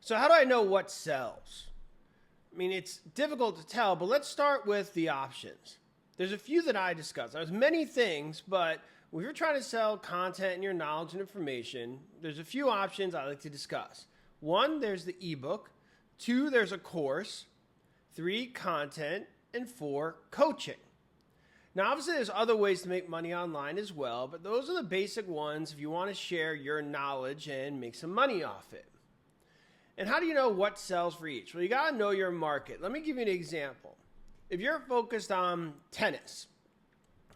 So how do I know what sells? I mean, it's difficult to tell, but let's start with the options. There's a few that I discussed. There's many things, but if you're trying to sell content and your knowledge and information, there's a few options I like to discuss. One, there's the ebook. Two, there's a course. Three, content. And four, coaching. Now, obviously, there's other ways to make money online as well, but those are the basic ones if you want to share your knowledge and make some money off it. And how do you know what sells for each? Well, you got to know your market. Let me give you an example. If you're focused on tennis,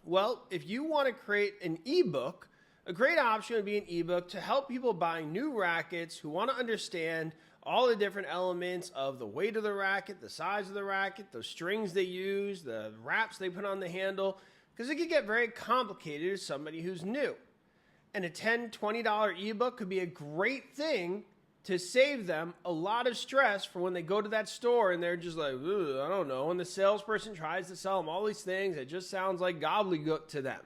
well, if you want to create an ebook, a great option would be an ebook to help people buy new rackets who want to understand all the different elements of the weight of the racket, the size of the racket, the strings they use, the wraps they put on the handle, because it could get very complicated as somebody who's new. And a $10, $20 ebook could be a great thing to save them a lot of stress for when they go to that store and they're just like, I don't know. And the salesperson tries to sell them all these things. It just sounds like gobbledygook to them.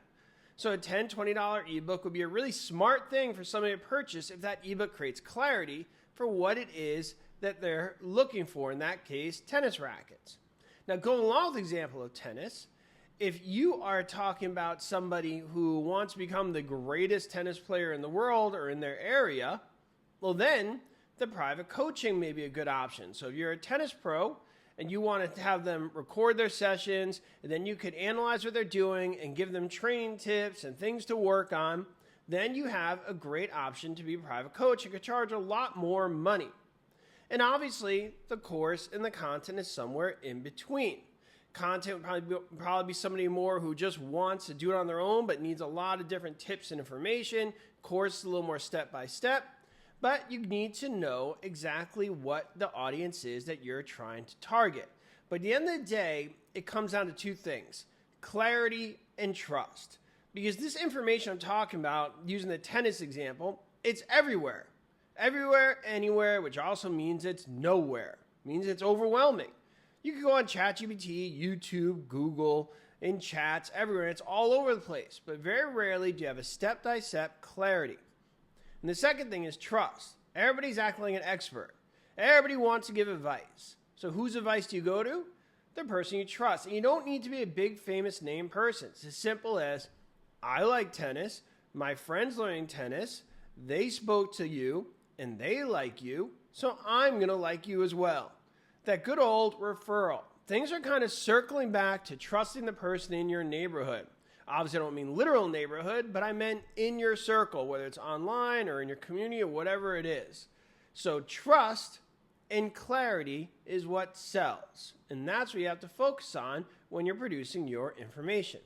So a $10, $20 ebook would be a really smart thing for somebody to purchase if that ebook creates clarity for what it is that they're looking for. In that case, tennis rackets. Now, going along with the example of tennis, if you are talking about somebody who wants to become the greatest tennis player in the world or in their area, well, then the private coaching may be a good option. So if you're a tennis pro and you want to have them record their sessions, and then you could analyze what they're doing and give them training tips and things to work on, then you have a great option to be a private coach. You could charge a lot more money. And obviously, the course and the content is somewhere in between. Content would probably be somebody more who just wants to do it on their own but needs a lot of different tips and information. Course is a little more step-by-step. But you need to know exactly what the audience is that you're trying to target. But at the end of the day, it comes down to two things: clarity and trust. Because this information I'm talking about, using the tennis example, it's everywhere. Everywhere, anywhere, which also means it's nowhere. It means it's overwhelming. You can go on ChatGPT, YouTube, Google, in chats, everywhere. It's all over the place. But very rarely do you have a step-by-step clarity. And the second thing is trust. Everybody's acting like an expert. Everybody wants to give advice. So whose advice do you go to? The person you trust. And you don't need to be a big famous name person. It's as simple as, I like tennis, my friend's learning tennis, they spoke to you, and they like you, so I'm going to like you as well. That good old referral. Things are kind of circling back to trusting the person in your neighborhood. Obviously, I don't mean literal neighborhood, but I meant in your circle, whether it's online or in your community or whatever it is. So trust and clarity is what sells. And that's what you have to focus on when you're producing your information.